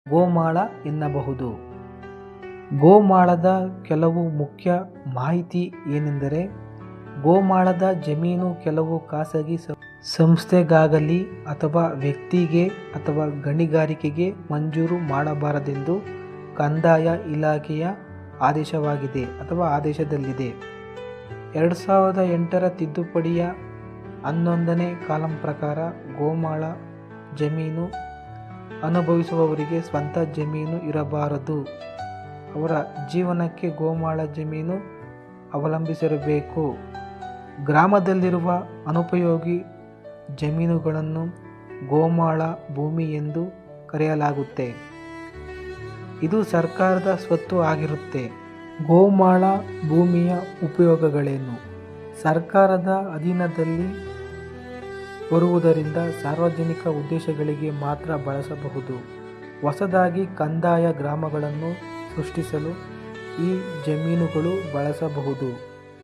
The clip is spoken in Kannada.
ಗೋಮಾಳ ಎನ್ನಬಹುದು. ಗೋಮಾಳದ ಕೆಲವು ಮುಖ್ಯ ಮಾಹಿತಿ ಏನೆಂದರೆ, ಗೋಮಾಳದ ಜಮೀನು ಕೆಲವು ಖಾಸಗಿ ಸಂಸ್ಥೆಗಾಗಲಿ ಅಥವಾ ವ್ಯಕ್ತಿಗೆ ಅಥವಾ ಗಣಿಗಾರಿಕೆಗೆ ಮಂಜೂರು ಮಾಡಬಾರದೆಂದು ಕಂದಾಯ ಇಲಾಖೆಯ ಆದೇಶವಾಗಿದೆ ಅಥವಾ ಆದೇಶದಲ್ಲಿದೆ. 2008 ತಿದ್ದುಪಡಿಯ 11ನೇ ಕಾಲಂ ಪ್ರಕಾರ ಗೋಮಾಳ ಜಮೀನು ಅನುಭವಿಸುವವರಿಗೆ ಸ್ವಂತ ಜಮೀನು ಇರಬಾರದು. ಅವರ ಜೀವನಕ್ಕೆ ಗೋಮಾಳ ಜಮೀನು ಅವಲಂಬಿಸಿರಬೇಕು. ಗ್ರಾಮದಲ್ಲಿರುವ ಅನುಪಯೋಗಿ ಜಮೀನುಗಳನ್ನು ಗೋಮಾಳ ಭೂಮಿ ಎಂದು ಕರೆಯಲಾಗುತ್ತೆ. ಇದು ಸರ್ಕಾರದ ಸ್ವತ್ತು ಆಗಿರುತ್ತೆ. ಗೋಮಾಳ ಭೂಮಿಯ ಉಪಯೋಗಗಳೇನು? ಸರ್ಕಾರದ ಅಧೀನದಲ್ಲಿ ಬರುವುದರಿಂದ ಸಾರ್ವಜನಿಕ ಉದ್ದೇಶಗಳಿಗೆ ಮಾತ್ರ ಬಳಸಬಹುದು. ಹೊಸದಾಗಿ ಕಂದಾಯ ಗ್ರಾಮಗಳನ್ನು ಸೃಷ್ಟಿಸಲು ಈ ಜಮೀನುಗಳು ಬಳಸಬಹುದು.